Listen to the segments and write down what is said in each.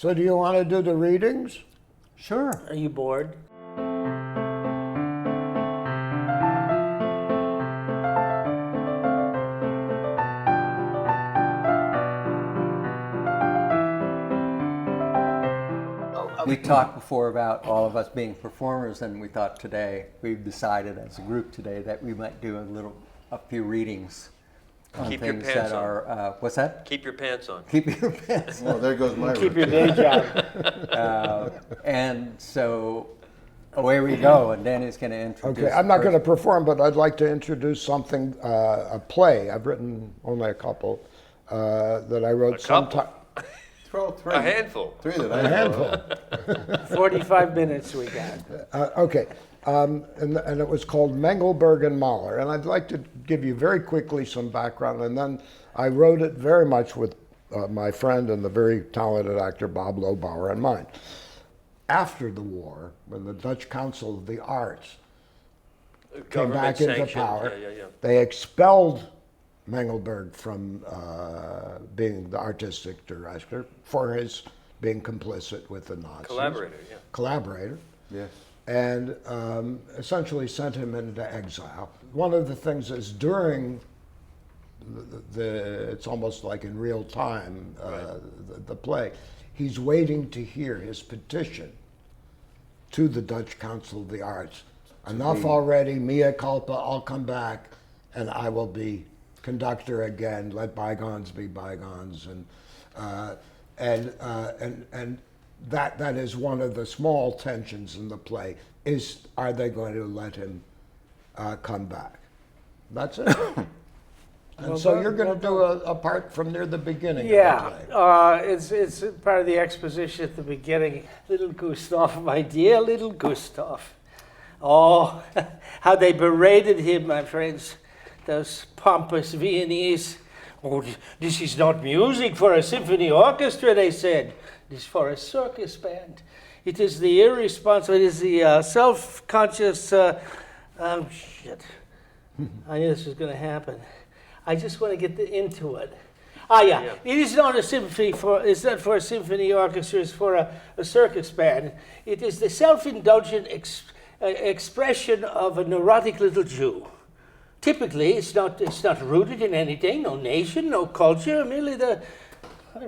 So do you want to do the readings? Sure. Are you bored? We talked before about all of us being performers, and we thought today, we've decided as a group today that we might do a few readings on Keep your things pants that on. are, what's that? Keep your pants on. Keep your pants Oh, there goes my Keep your routine. day job. And so away we go, and Danny's going to introduce. Okay, I'm not the going to first- perform, but I'd like to introduce something, a play. I've written only a couple that I wrote A couple? sometime. Throw three. A handful. Three that A I know. handful. 45 minutes we got. Okay, and it was called Mengelberg and Mahler, and I'd like to give you very quickly some background, and then I wrote it very much with my friend and the very talented actor Bob Lobauer in mind. After the war, when the Dutch Council of the Arts came back into Government-sanctioned. power, Yeah. they expelled Mengelberg from being the artistic director for his being complicit with the Nazis. Collaborator. Yes. And essentially sent him into exile. One of the things is during it's almost like in real time, the play, he's waiting to hear his petition to the Dutch Council of the Arts. Enough already, mea culpa, I'll come back and I will be conductor again, let bygones be bygones. And that is one of the small tensions in the play, is are they going to let him come back? That's it. And Well so done, you're going well to do a part from near the beginning Yeah, of the play. it's part of the exposition at the beginning. Little Gustav, my dear little Gustav. Oh, how they berated him, my friends, those pompous Viennese. Oh, this is not music for a symphony orchestra, they said. It is for a circus band. It is the irresponsible, it is the self-conscious, shit. I knew this was going to happen. I just want to get into it. Yeah. It is not a symphony it's not for a symphony orchestra, it's for a circus band. It is the self-indulgent expression of a neurotic little Jew. Typically, it's not rooted in anything, no nation, no culture, merely the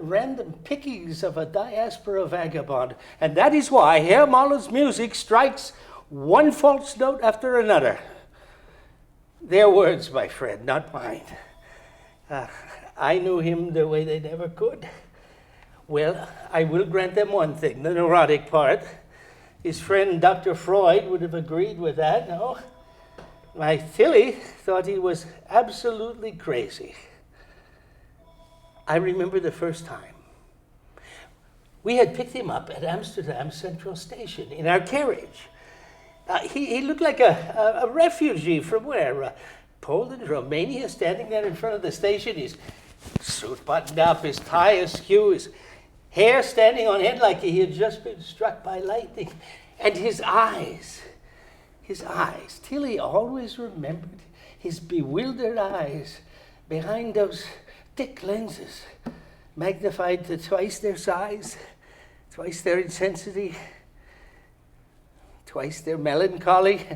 random pickings of a diaspora vagabond. And that is why Herr Mahler's music strikes one false note after another. Their words, my friend, not mine. I knew him the way they never could. Well, I will grant them one thing, the neurotic part. His friend Dr. Freud would have agreed with that, no? My Tilly thought he was absolutely crazy. I remember the first time. We had picked him up at Amsterdam Central Station in our carriage. He looked like a refugee from where? Poland, Romania, standing there in front of the station, his suit buttoned up, his tie askew, his hair standing on end like he had just been struck by lightning. And his eyes, Tilly always remembered his bewildered eyes behind those thick lenses, magnified to twice their size, twice their intensity, twice their melancholy.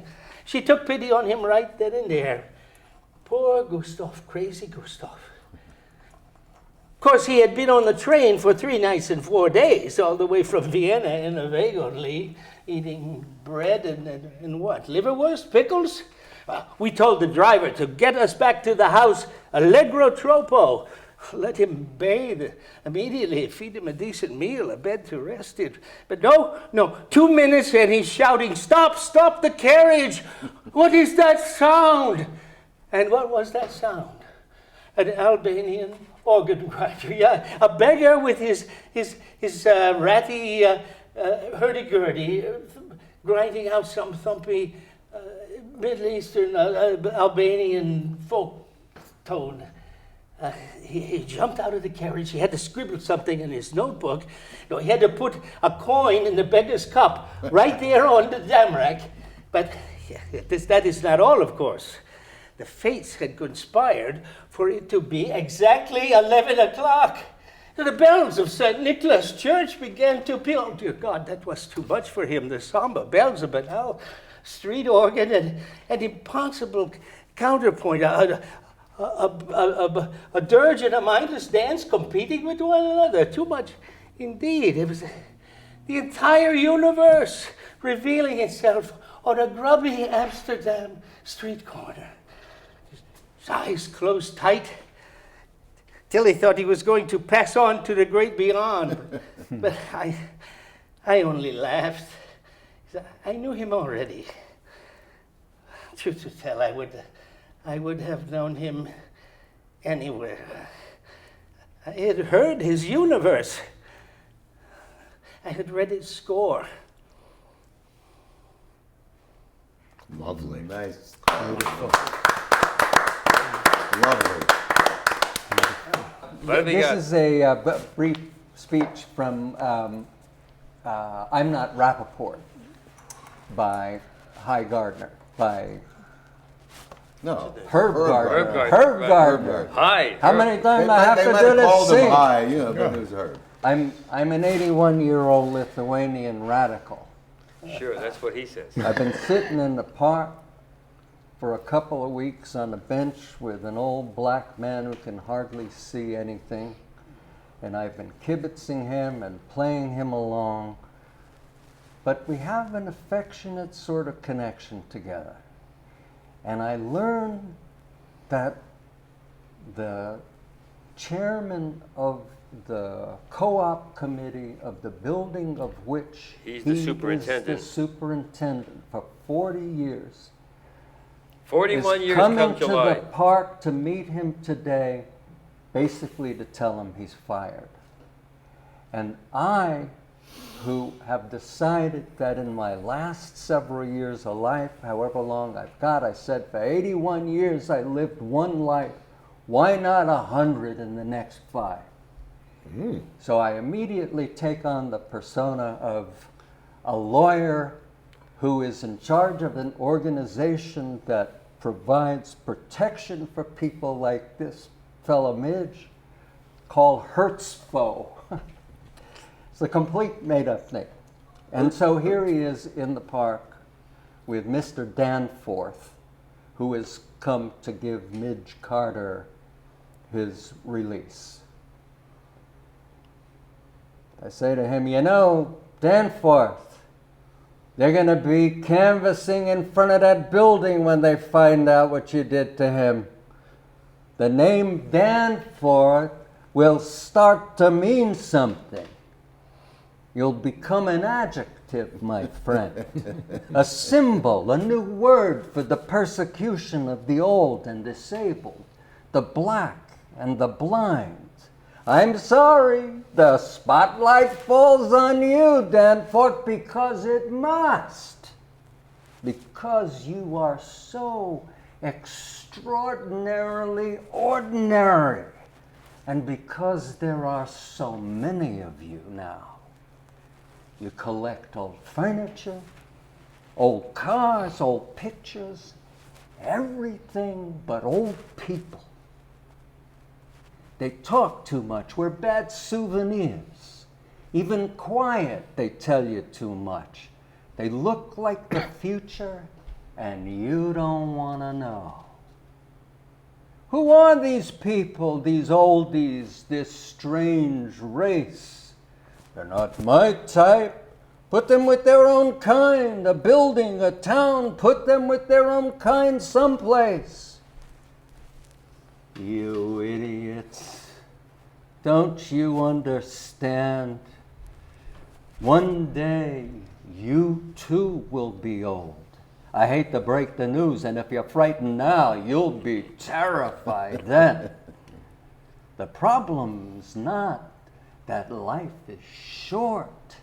She took pity on him right then and there. Poor Gustav, crazy Gustav. Of course, he had been on the train for 3 nights and 4 days, all the way from Vienna in a wagon, eating bread and what? Liverwurst? Pickles? We told the driver to get us back to the house, allegro troppo. Let him bathe immediately, feed him a decent meal, a bed to rest in. But no, 2 minutes and he's shouting, stop the carriage! What is that sound? And what was that sound? An Albanian organ grinder, yeah, a beggar with his ratty hurdy-gurdy, grinding out some thumpy Middle Eastern Albanian folk tone. He jumped out of the carriage. He had to scribble something in his notebook. No, he had to put a coin in the beggar's cup right there on the damrack. But that is not all, of course. The fates had conspired for it to be exactly 11 o'clock. The bells of St. Nicholas Church began to peal. Oh, dear God, that was too much for him. The somber bells of Banal street organ and an impossible counterpoint. A dirge and a mindless dance competing with one another. Too much indeed. It was the entire universe revealing itself on a grubby Amsterdam street corner. His eyes closed tight till he thought he was going to pass on to the great beyond. But I only laughed. I knew him already. Truth to tell, I would have known him anywhere. I had heard his universe. I had read his score. Lovely. Nice. Beautiful. Lovely. What have we This got? is a brief speech from I'm Not Rappaport by High Gardner, by No. Herb Gardner. Gardner. Herb Right. Gardner. Hi. How many They times I have might, to they might do have this? called him Sing. high, you know, but it was Herb. I'm an 81-year-old Lithuanian radical. Sure, that's what he says. I've been sitting in the park for a couple of weeks on a bench with an old black man who can hardly see anything. And I've been kibitzing him and playing him along. But we have an affectionate sort of connection together. And I learned that the chairman of the co-op committee of the building of which He's the he superintendent. is the superintendent for 40 years 41 is years coming come to July. the park to meet him today, basically to tell him he's fired. And I, who have decided that in my last several years of life, however long I've got, I said for 81 years I lived one life. Why not 100 in the next 5? So I immediately take on the persona of a lawyer who is in charge of an organization that provides protection for people like this fellow Midge, called Hertzfo. It's a complete made-up thing. And so here he is in the park with Mr. Danforth, who has come to give Midge Carter his release. I say to him, you know, Danforth, they're going to be canvassing in front of that building when they find out what you did to him. The name Danforth will start to mean something. You'll become an adjective, my friend. A symbol, a new word for the persecution of the old and disabled, the black and the blind. I'm sorry, the spotlight falls on you, Danforth, because it must. Because you are so extraordinarily ordinary. And because there are so many of you now. You collect old furniture, old cars, old pictures, everything but old people. They talk too much. We're bad souvenirs. Even quiet, they tell you too much. They look like the future, and you don't want to know. Who are these people, these oldies, this strange race? They're not my type. Put them with their own kind. A building, a town, put them with their own kind someplace. You idiots. Don't you understand? One day, you too will be old. I hate to break the news, and if you're frightened now, you'll be terrified then. The problem's not that life is short,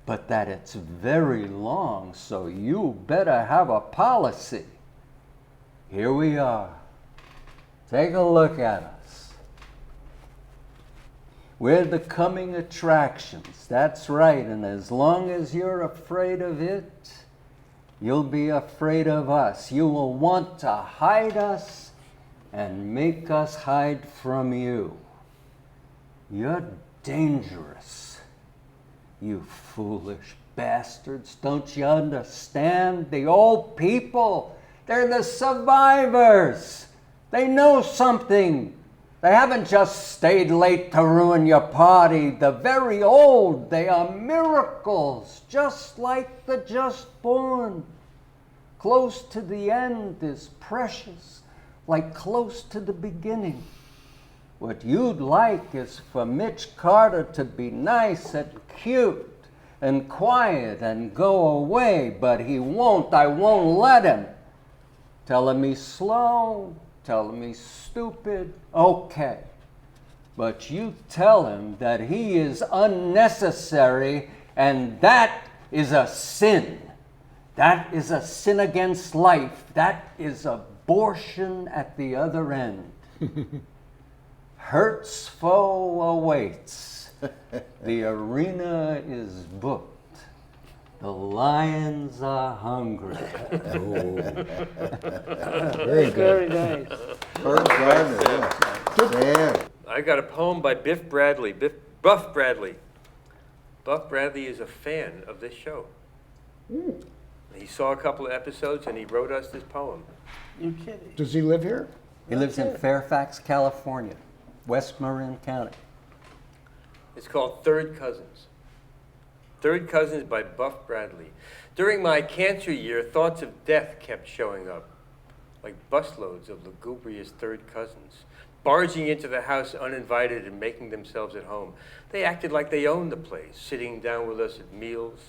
but that it's very long, so you better have a policy. Here we are. Take a look at us. We're the coming attractions. That's right, and as long as you're afraid of it, you'll be afraid of us. You will want to hide us and make us hide from you. You're dangerous. You foolish bastards. Don't you understand? The old people, they're the survivors. They know something. They haven't just stayed late to ruin your party. The very old, they are miracles, just like the just born. Close to the end is precious, like close to the beginning. What you'd like is for Mitch Carter to be nice and cute and quiet and go away, but he won't. I won't let him. Tell him he's slow, tell him he's stupid, okay. But you tell him that he is unnecessary, and that is a sin. That is a sin against life. That is abortion at the other end. Hertz foe awaits. The arena is booked. The lions are hungry. Very Very good. nice. Herb Gardner, yeah. Damn. I got a poem by Buff Bradley. Buff Bradley. Buff Bradley is a fan of this show. He saw a couple of episodes and he wrote us this poem. You kidding? Does he live here? He lives in Fairfax, California, West Marin County. It's called Third Cousins. Third Cousins by Buff Bradley. During my cancer year, thoughts of death kept showing up, like busloads of lugubrious third cousins, barging into the house uninvited and making themselves at home. They acted like they owned the place, sitting down with us at meals,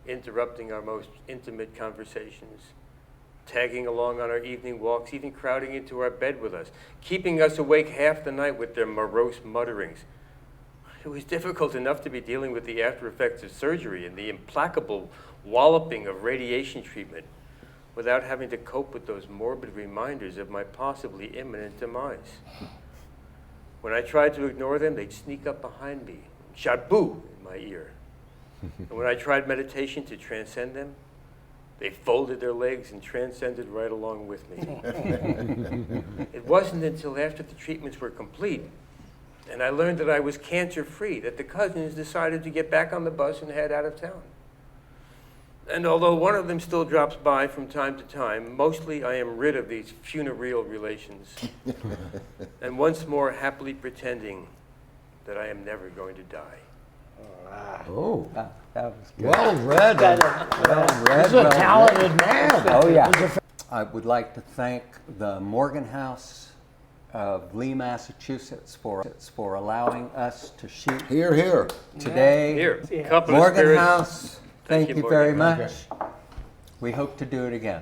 interrupting our most intimate conversations, tagging along on our evening walks, even crowding into our bed with us, keeping us awake half the night with their morose mutterings. It was difficult enough to be dealing with the after effects of surgery and the implacable walloping of radiation treatment without having to cope with those morbid reminders of my possibly imminent demise. When I tried to ignore them, they'd sneak up behind me, shout boo in my ear. And when I tried meditation to transcend them, they folded their legs and transcended right along with me. It wasn't until after the treatments were complete and I learned that I was cancer-free that the cousins decided to get back on the bus and head out of town. And although one of them still drops by from time to time, mostly I am rid of these funereal relations and once more happily pretending that I am never going to die. Oh, Ah, that was good. well read. Well read, He's a well talented man. Oh, yeah. I would like to thank the Morgan House of Lee, Massachusetts for allowing us to shoot Here, here. today. Here, Yeah. couple of Morgan spirits. House, Thank thank you, you very Morgan. much. We hope to do it again.